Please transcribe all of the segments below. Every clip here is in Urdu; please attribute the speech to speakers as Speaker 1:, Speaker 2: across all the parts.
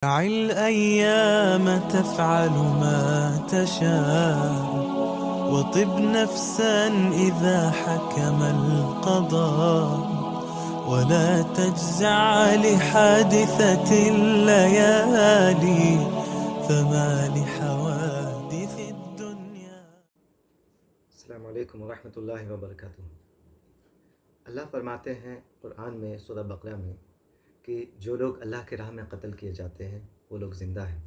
Speaker 1: دع الأيام تفعل ما تشاء وطب نفسا إذا حكم القضاء ولا تجزع لحادثة الليالي فما لحوادث الدنيا.
Speaker 2: السلام علیکم ورحمۃ اللہ وبرکاتہ۔ اللہ فرماتے ہیں قرآن میں سورہ بقرہ میں کہ جو لوگ اللہ کے راہ میں قتل کیے جاتے ہیں وہ لوگ زندہ ہیں،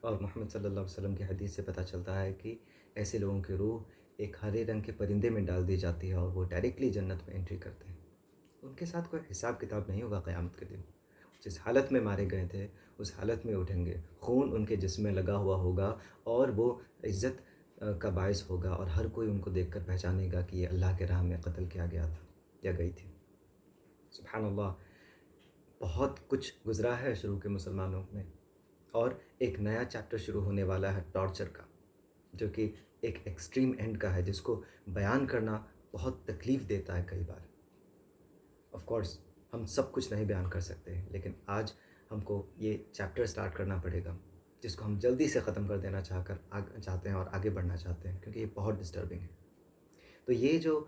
Speaker 2: اور محمد صلی اللہ علیہ وسلم کی حدیث سے پتہ چلتا ہے کہ ایسے لوگوں کی روح ایک ہرے رنگ کے پرندے میں ڈال دی جاتی ہے اور وہ ڈائریکٹلی جنت میں انٹری کرتے ہیں۔ ان کے ساتھ کوئی حساب کتاب نہیں ہوگا قیامت کے دن۔ جس حالت میں مارے گئے تھے اس حالت میں اٹھیں گے، خون ان کے جسم میں لگا ہوا ہوگا اور وہ عزت کا باعث ہوگا، اور ہر کوئی ان کو دیکھ کر پہچانے گا کہ یہ اللہ کے راہ میں قتل کیا گیا تھا یا گئی تھی۔ سبحان اللہ، بہت کچھ گزرا ہے شروع کے مسلمانوں میں، اور ایک نیا چیپٹر شروع ہونے والا ہے ٹارچر کا، جو کہ ایک ایکسٹریم اینڈ کا ہے، جس کو بیان کرنا بہت تکلیف دیتا ہے کئی بار۔ آف کورس ہم سب کچھ نہیں بیان کر سکتے ہیں، لیکن آج ہم کو یہ چیپٹر سٹارٹ کرنا پڑے گا، جس کو ہم جلدی سے ختم کر دینا چاہتے ہیں اور آگے بڑھنا چاہتے ہیں، کیونکہ یہ بہت ڈسٹربنگ ہے۔ تو یہ جو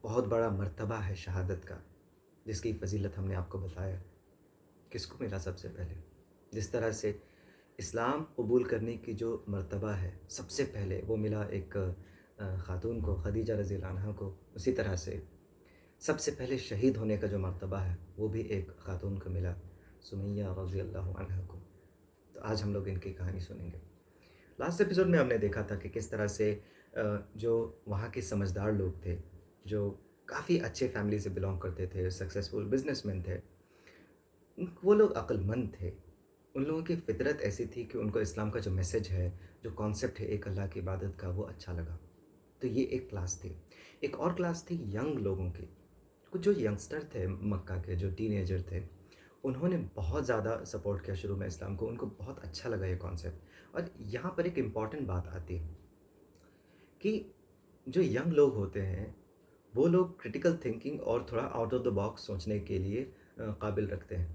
Speaker 2: بہت بڑا مرتبہ ہے شہادت کا، جس کی فضیلت ہم نے آپ کو بتایا، کس کو ملا سب سے پہلے؟ جس طرح سے اسلام قبول کرنے کی جو مرتبہ ہے سب سے پہلے وہ ملا ایک خاتون کو، خدیجہ رضی اللہ عنہا کو، اسی طرح سے سب سے پہلے شہید ہونے کا جو مرتبہ ہے وہ بھی ایک خاتون کو ملا، سمیہ رضی اللہ عنہا کو۔ تو آج ہم لوگ ان کی کہانی سنیں گے۔ لاسٹ ایپیسوڈ میں ہم نے دیکھا تھا کہ کس طرح سے جو وہاں کے سمجھدار لوگ تھے، جو کافی اچھے فیملی سے بلانگ کرتے تھے، سکسیزفل بزنس مین تھے، وہ لوگ عقل مند تھے۔ ان لوگوں کی فطرت ایسی تھی کہ ان کو اسلام کا جو میسج ہے، جو کانسیپٹ ہے ایک اللہ کی عبادت کا، وہ اچھا لگا۔ تو یہ ایک کلاس تھی۔ ایک اور کلاس تھی ینگ لوگوں کی، کچھ جو ینگسٹر تھے مکہ کے، جو ٹین ایجر تھے، انہوں نے بہت زیادہ سپورٹ کیا شروع میں اسلام کو، ان کو بہت اچھا لگا یہ کانسیپٹ۔ اور یہاں پر ایک امپورٹنٹ بات آتی ہے کہ جو ینگ لوگ ہوتے ہیں وہ لوگ کرٹیکل تھنکنگ اور تھوڑا آؤٹ آف دا باکس سوچنے کے لیے قابل رکھتے ہیں،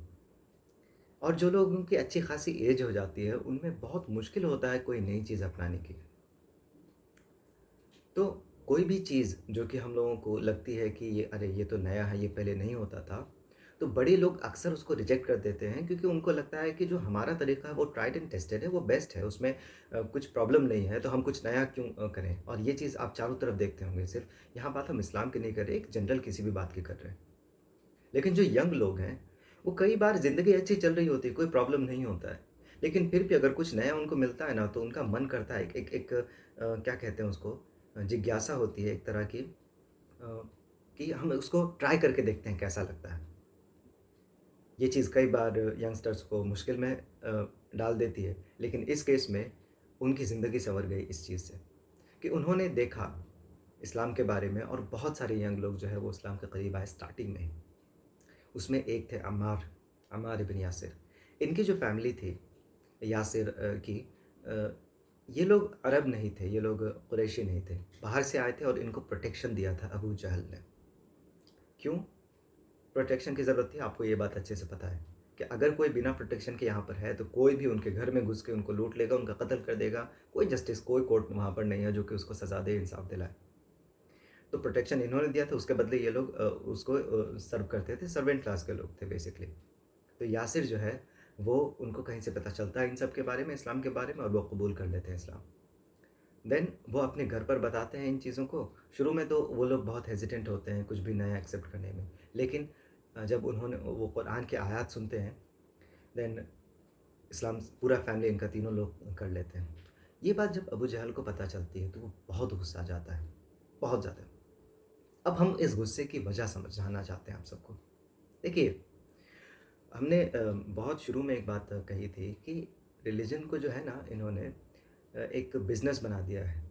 Speaker 2: اور جو لوگوں کی اچھی خاصی ایج ہو جاتی ہے ان میں بہت مشکل ہوتا ہے کوئی نئی چیز اپنانے کی۔ تو کوئی بھی چیز جو کہ ہم لوگوں کو لگتی ہے کہ یہ تو نیا ہے، یہ پہلے نہیں ہوتا تھا، تو بڑے لوگ اکثر اس کو ریجیکٹ کر دیتے ہیں، کیونکہ ان کو لگتا ہے کہ جو ہمارا طریقہ ہے وہ ٹرائڈ اینڈ ٹیسٹڈ ہے، وہ بیسٹ ہے، اس میں کچھ پرابلم نہیں ہے، تو ہم کچھ نیا کیوں کریں۔ اور یہ چیز آپ چاروں طرف دیکھتے ہوں گے، صرف یہاں بات ہم اسلام کی نہیں کر رہے، ایک جنرل کسی بھی بات کی کر رہے ہیں۔ لیکن جو ینگ لوگ ہیں وہ کئی بار زندگی اچھی چل رہی ہوتی ہے، کوئی پرابلم نہیں ہوتا ہے، لیکن پھر بھی اگر کچھ نیا ان کو ملتا ہے نا تو ان کا من کرتا ہے، کیا کہتے ہیں اس کو، جگیاسا ہوتی ہے ایک طرح کی، کہ ہم اس کو ٹرائی کر کے دیکھتے ہیں کیسا لگتا ہے۔ یہ چیز کئی بار ینگسٹرز کو مشکل میں ڈال دیتی ہے، لیکن اس کیس میں ان کی زندگی سنور گئی اس چیز سے کہ انہوں نے دیکھا اسلام کے بارے میں، اور بہت سارے ینگ لوگ جو ہے وہ اسلام کے قریب آئے اسٹارٹنگ میں ہی۔ اس میں ایک تھے عمار ابن یاسر۔ ان کی جو فیملی تھی یاسر کی، یہ لوگ عرب نہیں تھے، یہ لوگ قریشی نہیں تھے، باہر سے آئے تھے، اور ان کو پروٹیکشن دیا تھا ابو جہل نے۔ کیوں پروٹیکشن کی ضرورت تھی؟ آپ کو یہ بات اچھے سے پتہ ہے کہ اگر کوئی بنا پروٹیکشن کے یہاں پر ہے تو کوئی بھی ان کے گھر میں گھس کے ان کو لوٹ لے گا، ان کا قتل کر دے گا، کوئی جسٹس، کوئی کورٹ وہاں پر نہیں ہے جو کہ اس کو سزا دے، انصاف دلائے۔ تو پروٹیکشن انہوں نے دیا تھا، اس کے بدلے یہ لوگ اس کو سرو کرتے تھے، سرونٹ کلاس کے لوگ تھے بیسکلی۔ تو یاسر جو ہے وہ، ان کو کہیں سے پتہ چلتا ہے ان سب کے بارے میں، اسلام کے بارے میں، اور وہ قبول کر لیتے ہیں اسلام۔ دین وہ اپنے گھر پر بتاتے ہیں ان چیزوں کو۔ شروع میں تو وہ لوگ بہت ہیزیٹنٹ ہوتے ہیں کچھ بھی نیا ایکسیپٹ کرنے میں، لیکن جب انہوں نے وہ قرآن کے آیات سنتے ہیں، دین اسلام پورا فیملی ان کا تینوں لوگ کر لیتے ہیں۔ یہ بات جب ابو جہل کو پتہ چلتی ہے تو وہ بہت غصہ آ جاتا ہے، بہت زیادہ۔ اب ہم اس غصے کی وجہ سمجھانا چاہتے ہیں آپ سب کو۔ دیکھیے، ہم نے بہت شروع میں ایک بات کہی تھی کہ ریلیجن کو جو ہے نا، انہوں نے ایک بزنس بنا دیا ہے،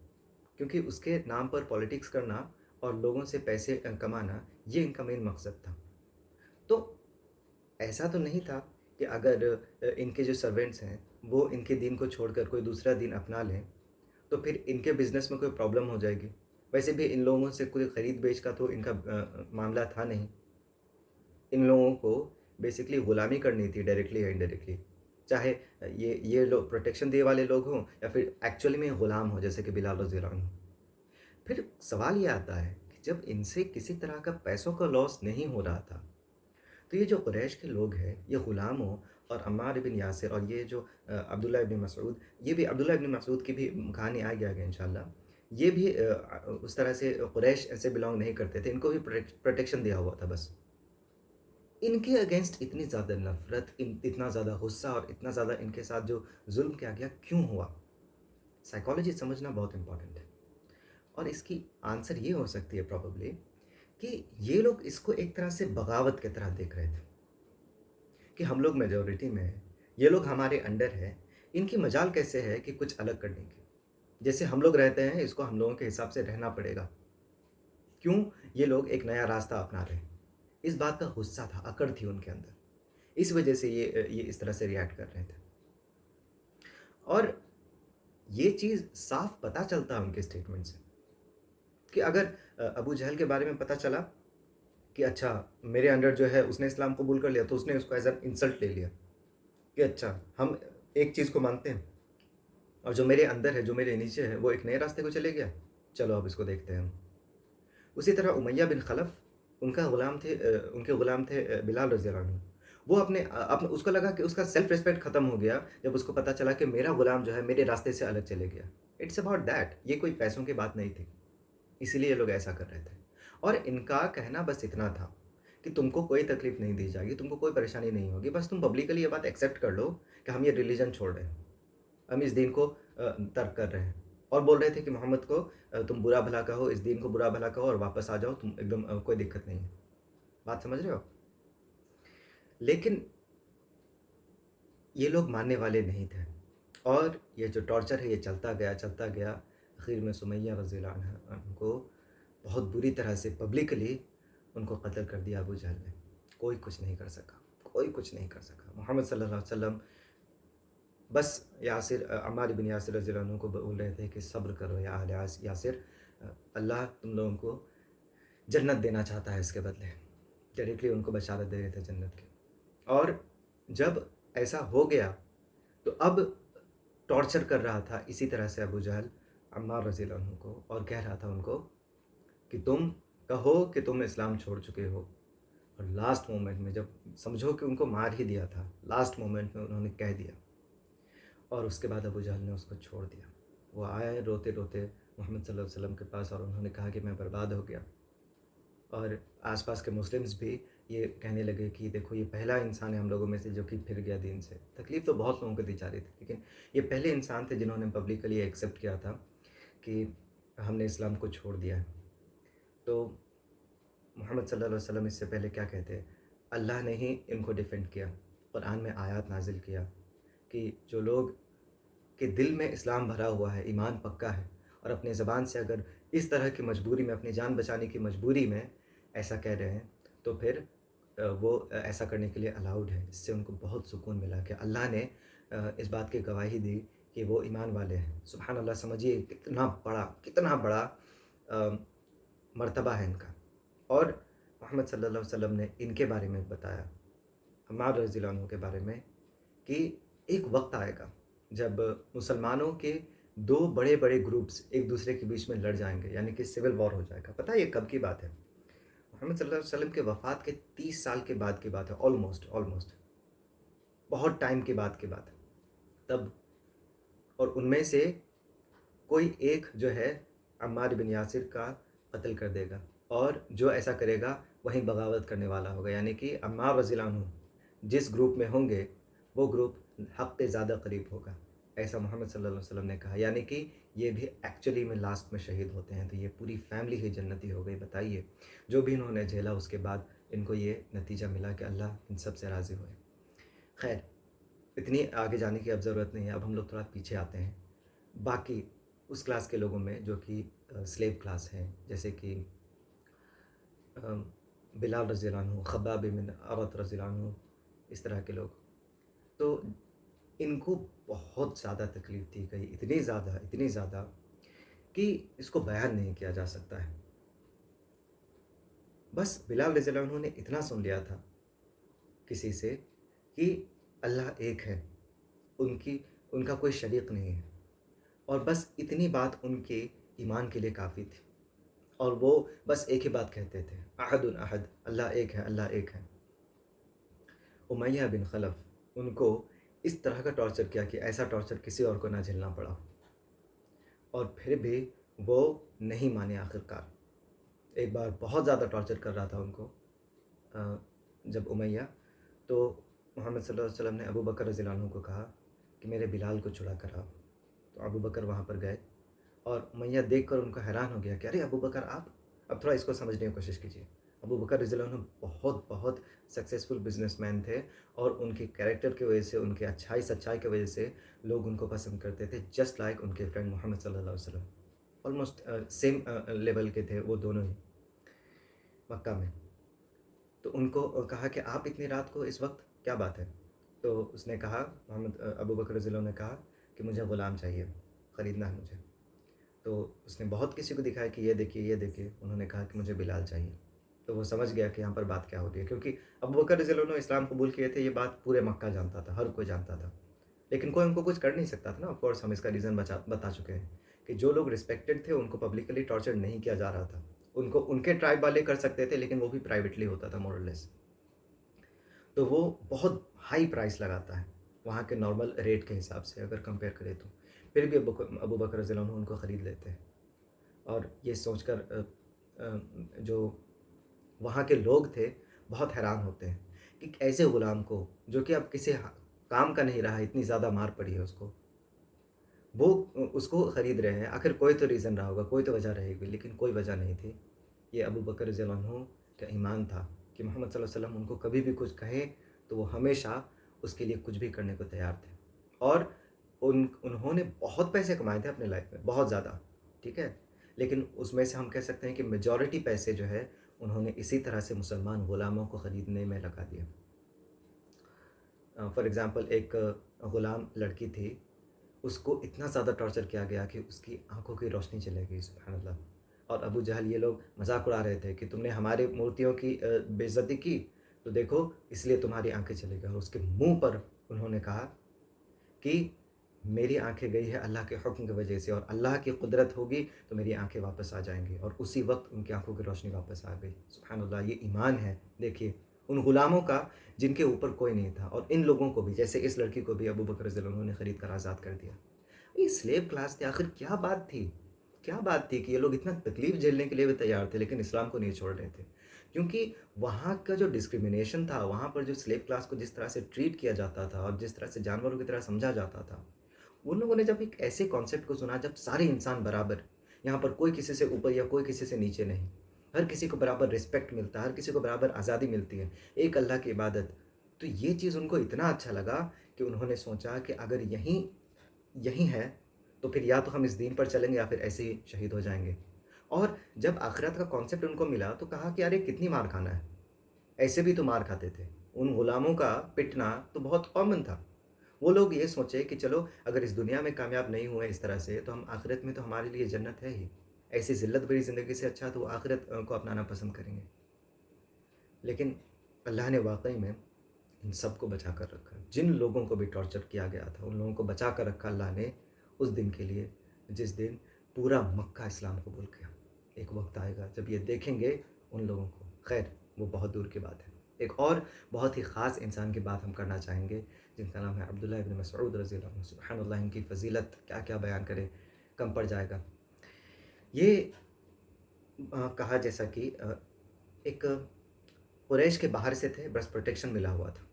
Speaker 2: کیونکہ اس کے نام پر پولیٹکس کرنا اور لوگوں سے پیسے کمانا، یہ ان کا مین مقصد تھا۔ تو ایسا تو نہیں تھا کہ اگر ان کے جو سرونٹس ہیں وہ ان کے دین کو چھوڑ کر کوئی دوسرا دین اپنا لیں تو پھر ان کے بزنس میں کوئی پرابلم ہو جائے گی۔ ویسے بھی ان لوگوں سے کوئی خرید بیچ کا تو ان کا معاملہ تھا نہیں۔ ان لوگوں کو بیسکلی غلامی کرنی تھی ڈائریکٹلی یا انڈائریکٹلی، چاہے یہ لوگ پروٹیکشن دیے والے لوگ ہوں یا پھر ایکچولی میں غلام ہوں جیسے کہ بلال رضی اللہ عنہ۔ پھر سوال یہ آتا ہے کہ جب ان سے کسی طرح کا پیسوں کا لاس نہیں ہو رہا تھا، تو یہ جو قریش کے لوگ ہیں یہ غلاموں اور عمار بن یاسر اور یہ جو عبداللہ ابن مسعود، یہ بھی عبداللہ ابن مسعود کی بھی کہانی آگے آگے انشاءاللہ، یہ بھی اس طرح سے قریش سے بلانگ نہیں کرتے تھے، ان کو بھی پروٹیکشن دیا ہوا تھا بس۔ ان کے اگینسٹ اتنی زیادہ نفرت، اتنا زیادہ غصہ اور اتنا زیادہ ان کے ساتھ جو ظلم کیا گیا کیوں ہوا؟ سائیکالوجی سمجھنا بہت امپورٹنٹ ہے، اور اس کی آنسر یہ ہو سکتی ہے پروبیبلی کہ یہ لوگ اس کو ایک طرح سے بغاوت کی طرح دیکھ رہے تھے کہ ہم لوگ میجورٹی میں ہیں، یہ لوگ ہمارے انڈر ہیں، ان کی مجال کیسے ہے کہ کچھ الگ کرنے کی، جیسے ہم لوگ رہتے ہیں اس کو ہم لوگوں کے حساب سے رہنا پڑے گا، کیوں یہ لوگ ایک نیا راستہ اپنا رہے ہیں؟ اس بات کا غصہ تھا، اکڑ تھی ان کے اندر، اس وجہ سے یہ اس طرح سے ریئیکٹ کر رہے تھے۔ اور یہ چیز صاف پتہ چلتا ہے ان کے اسٹیٹمنٹ سے کہ اگر ابو جہل کے بارے میں پتہ چلا کہ اچھا میرے انڈر جو ہے اس نے اسلام قبول کر لیا، تو اس نے اس کو ایز این انسلٹ لے لیا کہ اچھا ہم ایک چیز کو مانتے ہیں اور جو میرے اندر ہے جو میرے نیچے ہے وہ ایک نئے راستے کو چلے گیا، چلو اب اس کو دیکھتے ہیں ہم۔ اسی طرح امیہ بن خلف، ان کے غلام تھے بلال رضی اللہ عنہ، وہ اس کو لگا کہ اس کا سیلف ریسپیکٹ ختم ہو گیا جب اس کو پتہ چلا کہ میرا غلام جو ہے میرے راستے سے الگ چلے گیا۔ اٹس اباؤٹ دیٹ، یہ کوئی پیسوں کی بات نہیں تھی، اسی لیے یہ لوگ ایسا کر رہے تھے۔ اور ان کا کہنا بس اتنا تھا کہ تم کو کوئی تکلیف نہیں دی جائے گی، تم کو کوئی پریشانی نہیں ہوگی، بس تم پبلکلی یہ بات ایکسیپٹ کر لو کہ ہم یہ ریلیجن چھوڑ رہے ہیں، ہم اس دین کو ترک کر رہے ہیں، اور بول رہے تھے کہ محمد کو تم برا بھلا کہو، اس دین کو برا بھلا کہو اور واپس آ جاؤ، تم ایک دم کوئی دقت نہیں ہے۔ بات سمجھ رہے ہو؟ لیکن یہ لوگ ماننے والے نہیں تھے، اور یہ جو ٹارچر ہے یہ چلتا گیا، آخر میں سمیہ رضی اللہ عنہ کو بہت بری طرح سے پبلکلی ان کو قتل کر دیا ابو جہل نے۔ کوئی کچھ نہیں کر سکا، کوئی کچھ نہیں کر سکا۔ محمد صلی اللہ علیہ وسلم بس عمار بن یاسر رضی اللہ عنہ کو بول رہے تھے کہ صبر کرو یا اہل یاسر، اللہ تم لوگوں کو جنت دینا چاہتا ہے اس کے بدلے، ڈائریکٹلی ان کو بشارت دے رہے تھے جنت کی۔ اور جب ایسا ہو گیا تو اب ٹارچر کر رہا تھا اسی طرح سے ابو جہل عمار رضی اللہ عنہ کو، اور کہہ رہا تھا ان کو کہ تم کہو کہ تم اسلام چھوڑ چکے ہو، اور لاسٹ مومنٹ میں جب سمجھو کہ ان کو مار ہی دیا تھا، لاسٹ مومنٹ میں انہوں نے کہہ دیا، اور اس کے بعد ابو جہل نے اس کو چھوڑ دیا۔ وہ آئے روتے روتے محمد صلی اللہ علیہ وسلم کے پاس، اور انہوں نے کہا کہ میں برباد ہو گیا، اور آس پاس کے مسلمز بھی یہ کہنے لگے کہ دیکھو یہ پہلا انسان ہے ہم لوگوں میں سے جو کہ پھر گیا دین سے۔ تکلیف تو بہت لوگوں کو دی جا رہی تھی، لیکن یہ پہلے انسان تھے جنہوں نے پبلکلی ایکسیپٹ کیا تھا کہ ہم نے اسلام کو چھوڑ دیا ہے۔ تو محمد صلی اللہ علیہ وسلم اس سے پہلے کیا کہتے ہیں؟ اللہ نے ہی ان کو ڈیفینڈ کیا، قرآن میں آیات نازل کیا کہ جو لوگ کے دل میں اسلام بھرا ہوا ہے، ایمان پکا ہے، اور اپنے زبان سے اگر اس طرح کی مجبوری میں، اپنی جان بچانے کی مجبوری میں ایسا کہہ رہے ہیں، تو پھر وہ ایسا کرنے کے لیے الاؤڈ ہے۔ اس سے ان کو بہت سکون ملا کہ اللہ نے اس بات کی گواہی دی کہ وہ ایمان والے ہیں۔ سبحان اللہ، سمجھیے کتنا بڑا مرتبہ ہے ان کا۔ اور محمد صلی اللہ علیہ وسلم نے ان کے بارے میں بتایا، عمار رضی اللہ عنہ کے بارے میں، کہ ایک وقت آئے گا جب مسلمانوں کے دو بڑے بڑے گروپس ایک دوسرے کے بیچ میں لڑ جائیں گے، یعنی کہ سول وار ہو جائے گا۔ پتہ ہے یہ کب کی بات ہے؟ محمد صلی اللہ علیہ وسلم کے وفات کے 30 سال کے بعد کی بات ہے، آلموسٹ بہت ٹائم کے بعد کی بات ہے تب۔ اور ان میں سے کوئی ایک جو ہے عمار بن یاسر کا قتل کر دے گا، اور جو ایسا کرے گا وہیں بغاوت کرنے والا ہوگا، یعنی کہ عمار رضی اللہ عنہ جس گروپ میں ہوں گے وہ گروپ حق کے زیادہ قریب ہوگا، ایسا محمد صلی اللہ علیہ وسلم نے کہا۔ یعنی کہ یہ بھی ایکچولی میں لاسٹ میں شہید ہوتے ہیں، تو یہ پوری فیملی ہی جنتی ہو گئی۔ بتائیے جو بھی انہوں نے جھیلا، اس کے بعد ان کو یہ نتیجہ ملا کہ اللہ ان سب سے راضی ہوئے۔ خیر، اتنی آگے جانے کی اب ضرورت نہیں ہے، اب ہم لوگ تھوڑا پیچھے آتے ہیں باقی اس کلاس کے لوگوں میں جو کہ سلیو کلاس ہیں، جیسے کہ بلال رضی اللہ عنہ، خباب بن عرط رضی اللہ عنہ، اس طرح کے لوگ، تو ان کو بہت زیادہ تکلیف دی گئی، اتنی زیادہ کہ اس کو بیان نہیں کیا جا سکتا ہے۔ بس بلال رضی اللہ عنہ نے اتنا سن لیا تھا کسی سے کہ اللہ ایک ہے، ان کا کوئی شریک نہیں ہے، اور بس اتنی بات ان کے ایمان کے لیے کافی تھی، اور وہ بس ایک ہی بات کہتے تھے، احد احد، اللہ ایک ہے، اللہ ایک ہے۔ امیہ بن خلف، ان کو اس طرح کا ٹارچر کیا کہ ایسا ٹارچر کسی اور کو نہ جھیلنا پڑا، اور پھر بھی وہ نہیں مانے آخرکار۔ ایک بار بہت زیادہ ٹارچر کر رہا تھا ان کو جب امیہ، تو محمد صلی اللہ علیہ وسلم نے ابو بکر رضی اللہ عنہ کو کہا کہ میرے بلال کو چھڑا کر آؤ۔ تو ابو بکر وہاں پر گئے، اور امیہ دیکھ کر ان کو حیران ہو گیا کہ ارے ابو بکر آپ، اب تھوڑا اس کو سمجھنے کی کوشش کیجیے۔ ابو بکر رضی اللہ عنہ بہت بہت سکسیزفل بزنس مین تھے، اور ان کے کیریکٹر کی وجہ سے، ان کے اچھائی سچائی کی وجہ سے لوگ ان کو پسند کرتے تھے، جسٹ لائک ان کے فرینڈ محمد صلی اللہ علیہ وسلم، آلموسٹ سیم لیول کے تھے وہ دونوں ہی مکہ میں۔ تو ان کو کہا کہ آپ اتنی رات کو اس وقت کیا بات ہے؟ تو اس نے کہا، ابو بکر رضی اللہ عنہ نے کہا کہ مجھے غلام چاہیے، خریدنا ہے مجھے۔ تو اس نے بہت کسی کو دکھایا کہ یہ دیکھیے یہ دیکھیے، انہوں نے کہا کہ مجھے بلال چاہیے۔ تو وہ سمجھ گیا کہ یہاں پر بات کیا ہو رہی ہے، کیونکہ ابو بکر رضی اللہ عنہ اسلام قبول کیے تھے، یہ بات پورے مکہ جانتا تھا، ہر کوئی جانتا تھا، لیکن کوئی ان کو کچھ کر نہیں سکتا تھا نا۔ آف کورس ہم اس کا ریزن بتا چکے ہیں کہ جو لوگ رسپیکٹڈ تھے ان کو پبلکلی ٹارچر نہیں کیا جا رہا تھا، ان کو ان کے ٹرائب والے کر سکتے تھے، لیکن وہ بھی پرائیویٹلی ہوتا تھا مور اور لیس۔ تو وہ بہت ہائی پرائس لگاتا ہے وہاں کے نارمل ریٹ کے حساب سے اگر کمپیئر کرے تو، پھر بھی ابو بکر رضی اللہ عنہ ان کو خرید لیتے ہیں۔ اور یہ سوچ کر جو وہاں کے لوگ تھے بہت حیران ہوتے ہیں کہ ایسے غلام کو جو کہ اب کسی کام کا نہیں رہا، اتنی زیادہ مار پڑی ہے اس کو، وہ اس کو خرید رہے ہیں۔ آخر کوئی تو ریزن رہا ہوگا، کوئی تو وجہ رہے گی، لیکن کوئی وجہ نہیں تھی۔ یہ ابو بکر رضی اللہ عنہ کا ایمان تھا کہ محمد صلی اللہ علیہ وسلم ان کو کبھی بھی کچھ کہیں تو وہ ہمیشہ اس کے لیے کچھ بھی کرنے کو تیار تھے۔ اور انہوں نے بہت پیسے کمائے تھے اپنے لائف میں، بہت زیادہ، ٹھیک ہے، لیکن اس میں سے ہم کہہ سکتے ہیں کہ میجورٹی پیسے جو ہے انہوں نے اسی طرح سے مسلمان غلاموں کو خریدنے میں لگا دیا۔ فار ایگزامپل، ایک غلام لڑکی تھی، اس کو اتنا زیادہ ٹارچر کیا گیا کہ اس کی آنکھوں کی روشنی چلے گئی، سبحان اللہ۔ اور ابو جہل، یہ لوگ مذاق اڑا رہے تھے کہ تم نے ہماری مورتیوں کی بے عزتی کی، تو دیکھو اس لیے تمہاری آنکھیں چلے گئی۔ اور اس کے منہ پر انہوں نے کہا کہ میری آنکھیں گئی ہے اللہ کے حکم کی وجہ سے، اور اللہ کی قدرت ہوگی تو میری آنکھیں واپس آ جائیں گی، اور اسی وقت ان کی آنکھوں کی روشنی واپس آ گئی۔ سبحان اللہ، یہ ایمان ہے۔ دیکھیے ان غلاموں کا جن کے اوپر کوئی نہیں تھا، اور ان لوگوں کو بھی، جیسے اس لڑکی کو بھی ابو بکر رضی اللہ عنہ نے خرید کر آزاد کر دیا۔ یہ سلیو کلاس تھے، آخر کیا بات تھی، کیا بات تھی کہ یہ لوگ اتنا تکلیف جھیلنے کے لیے بھی تیار تھے، لیکن اسلام کو نہیں چھوڑ رہے تھے؟ کیونکہ وہاں کا جو ڈسکریمنیشن تھا، وہاں پر جو سلیو کلاس کو جس طرح سے ٹریٹ کیا جاتا تھا اور جس طرح سے جانوروں کی طرح سمجھا جاتا تھا، ان لوگوں نے جب ایک ایسے کانسیپٹ کو سنا جب سارے انسان برابر، یہاں پر کوئی کسی سے اوپر یا کوئی کسی سے نیچے نہیں، ہر کسی کو برابر رسپیکٹ ملتا ہے، ہر کسی کو برابر آزادی ملتی ہے، ایک اللہ کی عبادت، تو یہ چیز ان کو اتنا اچھا لگا کہ انہوں نے سوچا کہ اگر یہیں ہے تو پھر یا تو ہم اس دین پر چلیں گے یا پھر ایسے ہی شہید ہو جائیں گے۔ اور جب آخرت کا کانسیپٹ ان کو ملا تو کہا کہ ارے کتنی مار کھانا ہے، ایسے بھی تو مار کھاتے تھے، ان غلاموں کا پٹنا تو بہت کامن تھا۔ وہ لوگ یہ سوچے کہ چلو اگر اس دنیا میں کامیاب نہیں ہوئے اس طرح سے تو ہم آخرت میں تو ہمارے لیے جنت ہے ہی، ایسی ذلت بھری زندگی سے اچھا تو وہ آخرت کو اپنانا پسند کریں گے۔ لیکن اللہ نے واقعی میں ان سب کو بچا کر رکھا، جن لوگوں کو بھی ٹارچر کیا گیا تھا ان لوگوں کو بچا کر رکھا اللہ نے اس دن کے لیے جس دن پورا مکہ اسلام قبول کیا۔ ایک وقت آئے گا جب یہ دیکھیں گے ان لوگوں کو، خیر وہ بہت دور کی بات ہے۔ ایک اور بہت ہی خاص انسان کی بات ہم کرنا چاہیں گے جن کا نام ہے عبداللہ ابن مسعود رضی اللہ عنہ۔ سبحان اللہ، ان کی فضیلت کیا کیا بیان کرے، کم پڑ جائے گا۔ یہ کہا جیسا کہ ایک قریش کے باہر سے تھے، بس پروٹیکشن ملا ہوا تھا،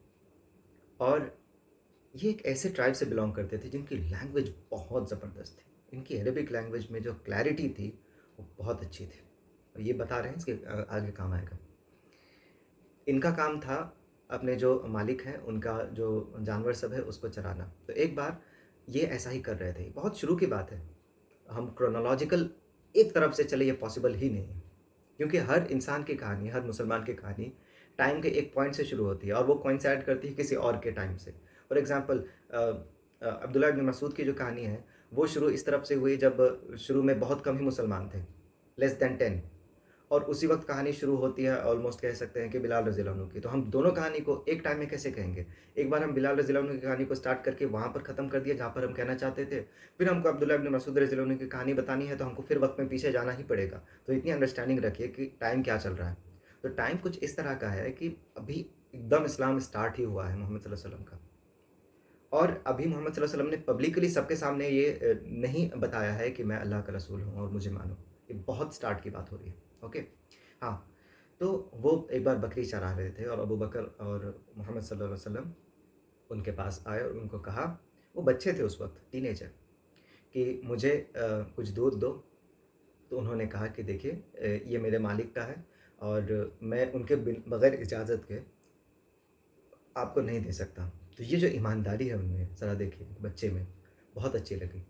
Speaker 2: اور یہ ایک ایسے ٹرائب سے بلانگ کرتے تھے جن کی لینگویج بہت زبردست تھی۔ ان کی عربک لینگویج میں جو کلیئرٹی تھی وہ بہت اچھی تھی، اور یہ بتا رہے ہیں اس کے آگے کام آئے گا۔ ان کا کام تھا اپنے جو مالک ہیں ان کا جو جانور سب ہے اس کو چرانا۔ تو ایک بار یہ ایسا ہی کر رہے تھے، بہت شروع کی بات ہے، ہم کرونالوجیکل ایک طرف سے چلے یہ پاسبل ہی نہیں ہے، کیونکہ ہر انسان کی کہانی، ہر مسلمان کی کہانی ٹائم کے ایک پوائنٹ سے شروع ہوتی ہے اور وہ کوئنسائڈ کرتی ہے کسی اور کے ٹائم سے۔ فار ایگزامپل، عبداللہ ابن مسعود کی جو کہانی ہے وہ شروع اس طرف سے ہوئی جب شروع میں بہت کم ہی مسلمان تھے، لیس دین 10، اور اسی وقت کہانی شروع ہوتی ہے آلموسٹ کہہ سکتے ہیں کہ بلال رضی اللہ عنہ کی، تو ہم دونوں کہانی کو ایک ٹائم میں کیسے کہیں گے؟ ایک بار ہم بلال رضی اللہ عنہ کی کہانی کو اسٹارٹ کر کے وہاں پر ختم کر دیا جہاں پر ہم کہنا چاہتے تھے، پھر ہم کو عبداللہ ابن مسعود رضی اللہ عنہ کی کہانی بتانی ہے تو ہم کو پھر وقت میں پیچھے جانا ہی پڑے گا۔ تو اتنی انڈرسٹینڈنگ رکھیے کہ ٹائم کیا چل رہا ہے۔ تو ٹائم کچھ اس طرح کا ہے کہ ابھی ایک دم اسلام اسٹارٹ ہی ہوا ہے محمد صلی اللہ علیہ وسلم کا، اور ابھی محمد صلی اللہ علیہ وسلم نے پبلکلی سب کے سامنے یہ نہیں بتایا ہے کہ میں اللہ کا رسول ہوں اور مجھے مانو، یہ بہت اسٹارٹ کی بات ہو رہی ہے، اوکے۔ ہاں، تو وہ ایک بار بکری چرا رہے تھے اور ابو بکر اور محمد صلی اللہ علیہ وسلم ان کے پاس آئے اور ان کو کہا، وہ بچے تھے اس وقت، ٹین ایجر، کہ مجھے کچھ دودھ دو۔ تو انہوں نے کہا کہ دیکھیے یہ میرے مالک کا ہے اور میں ان کے بغیر اجازت کے آپ کو نہیں دے سکتا۔ تو یہ جو ایمانداری ہے ان میں ذرا دیکھیے، بچے میں بہت اچھی لگی۔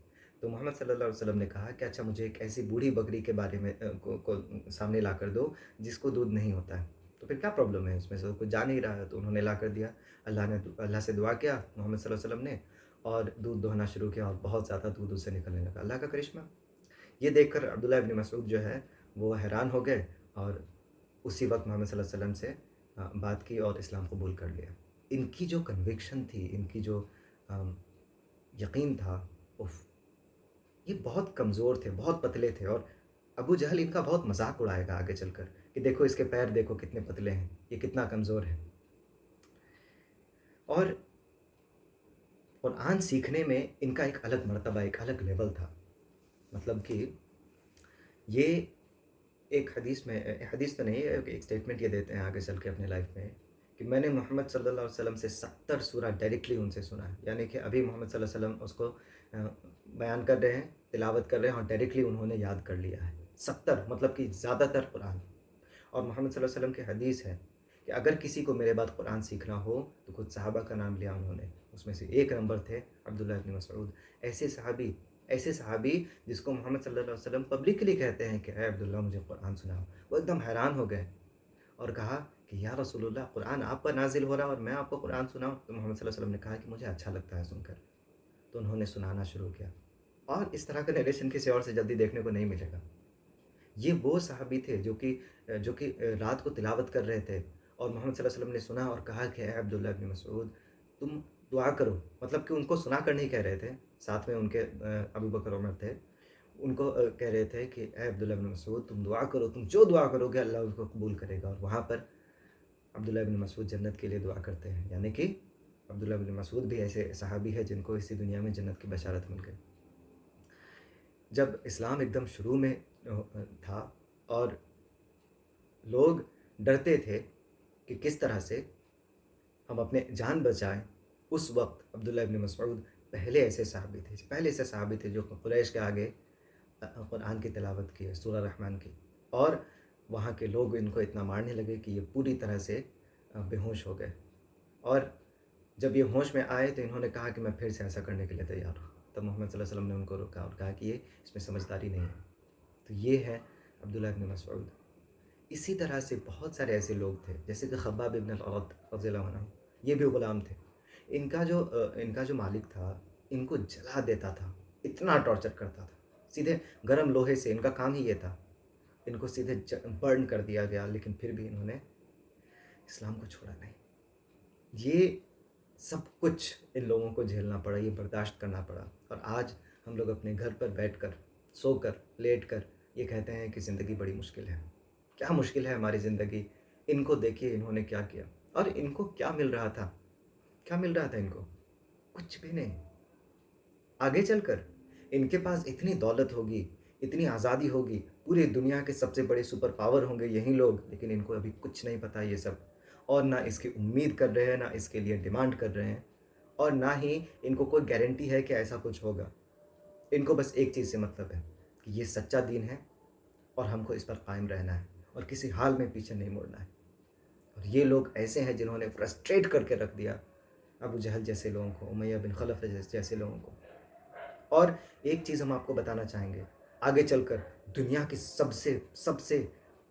Speaker 2: تو محمد صلی اللہ علیہ وسلم نے کہا کہ اچھا مجھے ایک ایسی بوڑھی بکری کے بارے میں کو سامنے لا کر دو جس کو دودھ نہیں ہوتا ہے، تو پھر کیا پرابلم ہے اس میں سے، تو کچھ جا نہیں رہا ہے، تو انہوں نے لا کر دیا۔ اللہ سے دعا کیا محمد صلی اللہ علیہ وسلم نے، اور دودھ دوہنا شروع کیا اور بہت زیادہ دودھ اس سے نکلنے لگا۔ اللہ کا کرشمہ یہ دیکھ کر عبداللہ ابن مسعود جو ہے وہ حیران ہو گئے، اور اسی وقت محمد صلی اللہ علیہ وسلم سے بات کی اور اسلام قبول کر لیا۔ ان کی جو کنوکشن تھی، ان کی جو یقین تھا، اف، یہ بہت کمزور تھے، بہت پتلے تھے، اور ابو جہل ان کا بہت مذاق اڑائے گا آگے چل کر کہ دیکھو اس کے پیر دیکھو کتنے پتلے ہیں، یہ کتنا کمزور ہے۔ اور قرآن سیکھنے میں ان کا ایک الگ مرتبہ، ایک الگ لیول تھا، مطلب کہ یہ ایک حدیث میں، حدیث تو نہیں ہے، ایک سٹیٹمنٹ یہ دیتے ہیں آگے چل کے اپنے لائف میں کہ میں نے محمد صلی اللہ علیہ وسلم سے 70 سورہ ڈائریکٹلی ان سے سنا ہے، یعنی کہ ابھی محمد صلی اللہ علیہ وسلم اس کو بیان کر رہے ہیں، تلاوت کر رہے ہیں، اور ڈائریکٹلی انہوں نے یاد کر لیا ہے 70، مطلب کہ زیادہ تر قرآن۔ اور محمد صلی اللہ علیہ وسلم کی حدیث ہے کہ اگر کسی کو میرے بعد قرآن سیکھنا ہو تو کچھ صحابہ کا نام لیا انہوں نے، اس میں سے ایک نمبر تھے عبداللہ ابن مسعود۔ ایسے صحابی جس کو محمد صلی اللہ علیہ وسلم پبلکلی کہتے ہیں کہ اے عبداللہ مجھے قرآن سناؤ، وہ ایک دم حیران ہو گئے اور کہا کہ یا رسول اللہ، قرآن آپ پر نازل ہو رہا اور میں آپ کو قرآن سناؤں؟ تو محمد صلی اللہ علیہ وسلم نے کہا کہ مجھے اچھا لگتا ہے سن کر، تو انہوں نے سنانا شروع کیا۔ اور اس طرح کا نیریشن کسی اور سے جلدی دیکھنے کو نہیں ملے گا۔ یہ وہ صحابی تھے جو کہ رات کو تلاوت کر رہے تھے، اور محمد صلی اللہ علیہ وسلم نے سنا اور کہا کہ اے عبداللہ ابن مسعود تم دعا کرو، مطلب کہ ان کو سنا کر نہیں کہہ رہے تھے، ساتھ میں ان کے ابو بکر عمر تھے، ان کو کہہ رہے تھے کہ اے عبداللہ ابن مسعود تم دعا کرو، تم جو دعا کرو گے اللہ اس کو قبول کرے گا۔ اور وہاں پر عبداللہ ابن مسعود جنت کے لیے دعا کرتے ہیں، یعنی کہ عبداللہ ابن مسعود بھی ایسے صحابی ہے جن کو اسی دنیا میں جنت کی بشارت مل گئی۔ جب اسلام ایک دم شروع میں تھا اور لوگ ڈرتے تھے کہ کس طرح سے ہم اپنے جان بچائیں، اس وقت عبداللہ ابن مسعود پہلے ایسے صحابی تھے جو قریش کے آگے قرآن کی تلاوت کی ہے، سورہ رحمان کی، اور وہاں کے لوگ ان کو اتنا مارنے لگے کہ یہ پوری طرح سے بے ہوش ہو گئے۔ اور جب یہ ہوش میں آئے تو انہوں نے کہا کہ میں پھر سے ایسا کرنے کے لیے تیار ہوں۔ تب محمد صلی اللہ علیہ وسلم نے ان کو روکا اور کہا کہ یہ اس میں سمجھداری نہیں ہے۔ تو یہ ہے عبداللہ ابن مسعود۔ اسی طرح سے بہت سارے ایسے لوگ تھے جیسے کہ خباب ابن الارت رضی اللہ عنہ، یہ بھی غلام تھے۔ ان کا جو مالک تھا ان کو جلا دیتا تھا، اتنا ٹارچر کرتا تھا، سیدھے گرم لوہے سے، ان کا کام ہی یہ تھا، ان کو سیدھے برن کر دیا گیا، لیکن پھر بھی انہوں نے اسلام کو چھوڑا نہیں۔ یہ سب کچھ ان لوگوں کو جھیلنا پڑا، یہ برداشت کرنا پڑا، اور آج ہم لوگ اپنے گھر پر بیٹھ کر، سو کر، لیٹ کر یہ کہتے ہیں کہ زندگی بڑی مشکل ہے۔ کیا مشکل ہے ہماری زندگی؟ ان کو دیکھیے انہوں نے کیا کیا، اور ان کو کیا مل رہا تھا؟ ان کو کچھ بھی نہیں۔ آگے چل کر ان کے پاس اتنی دولت ہوگی، اتنی آزادی ہوگی، پوری دنیا کے سب سے بڑے سپر پاور ہوں گے یہی لوگ، لیکن ان کو ابھی کچھ نہیں پتہ یہ سب، اور نہ اس کی امید کر رہے ہیں، نہ اس کے لیے ڈیمانڈ کر رہے ہیں، اور نہ ہی ان کو کوئی گارنٹی ہے کہ ایسا کچھ ہوگا۔ ان کو بس ایک چیز سے مطلب ہے کہ یہ سچا دین ہے اور ہم کو اس پر قائم رہنا ہے اور کسی حال میں پیچھے نہیں مڑنا ہے۔ اور یہ لوگ ایسے ہیں جنہوں نے فرسٹریٹ کر کے رکھ دیا ابو جہل جیسے لوگوں کو، امیہ بن خلف جیسے لوگوں کو۔ اور ایک چیز ہم آپ کو بتانا چاہیں گے، آگے چل کر دنیا کی سب سے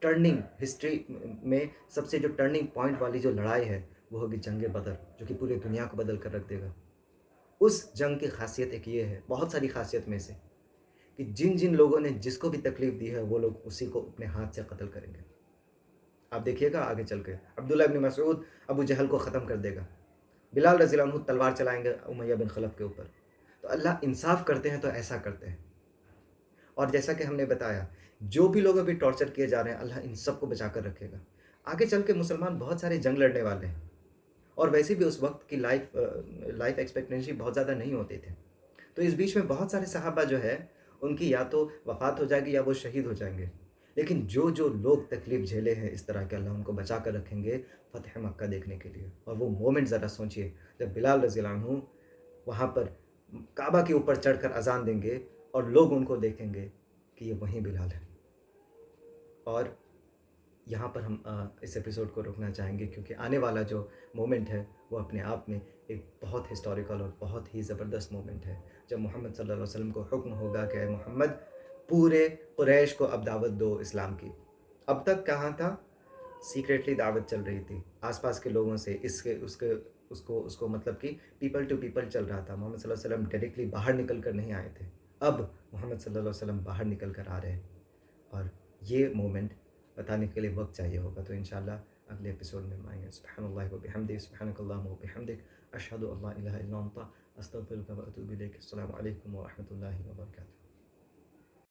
Speaker 2: ٹرننگ، ہسٹری میں سب سے جو ٹرننگ پوائنٹ والی جو لڑائی ہے وہ ہوگی جنگ بدر، جو کہ پوری دنیا کو بدل کر رکھ دے گا۔ اس جنگ کی خاصیت ایک یہ ہے، بہت ساری خاصیت میں سے، کہ جن جن لوگوں نے جس کو بھی تکلیف دی ہے وہ لوگ اسی کو اپنے ہاتھ سے قتل کریں گے. آپ دیکھیے گا آگے چل کے عبداللہ ابن مسعود ابو جہل کو ختم کر دے گا. بلال رضی اللہ عنہ تلوار چلائیں گے امیہ بن خلف کے اوپر. تو اللہ انصاف کرتے ہیں تو ایسا کرتے ہیں. اور جیسا کہ ہم نے بتایا جو بھی لوگ ابھی ٹارچر کیے جا رہے ہیں اللہ ان سب کو بچا کر رکھے گا. آگے چل کے مسلمان بہت سارے جنگ لڑنے والے ہیں اور ویسے بھی اس وقت کی لائف ایکسپیکٹنسی بہت زیادہ نہیں ہوتی تھی. تو اس بیچ میں بہت سارے صحابہ جو ہے ان کی یا تو وفات ہو جائے گی یا وہ شہید ہو جائیں گے. لیکن جو جو لوگ تکلیف جھیلے ہیں اس طرح کے اللہ ان کو بچا کر رکھیں گے فتح مکہ دیکھنے کے لیے. اور وہ مومنٹ ذرا سوچئے جب بلال رضی اللہ عنہ وہاں پر کعبہ کے اوپر چڑھ کر اذان دیں گے اور لوگ ان کو دیکھیں گے کہ یہ وہیں بلال ہے. اور یہاں پر ہم اس ایپیسوڈ کو روکنا چاہیں گے کیونکہ آنے والا جو مومنٹ ہے وہ اپنے آپ میں ایک بہت ہسٹوریکل اور بہت ہی زبردست مومنٹ ہے جب محمد صلی اللہ علیہ وسلم کو حکم ہوگا کہ اے محمد پورے قریش کو اب دعوت دو اسلام کی. اب تک کہاں تھا؟ سیکریٹلی دعوت چل رہی تھی آس پاس کے لوگوں سے. اس کو مطلب کہ پیپل ٹو پیپل چل رہا تھا. محمد صلی اللہ علیہ وسلم ڈائریکٹلی باہر نکل کر نہیں آئے تھے. اب محمد صلی اللہ علیہ وسلم باہر نکل کر آ رہے ہیں اور یہ مومنٹ بتانے کے لیے وقت چاہیے ہوگا. تو انشاءاللہ اگلے ایپیسوڈ میں ہم آئیں گے. سبحان اللہ و بحمدہ سبحانک اللہم و بحمدک اشہد ان لا الہ الا انت استغفرک و اتوب الیک. السلام علیکم و رحمۃ اللہ وبرکاتہ.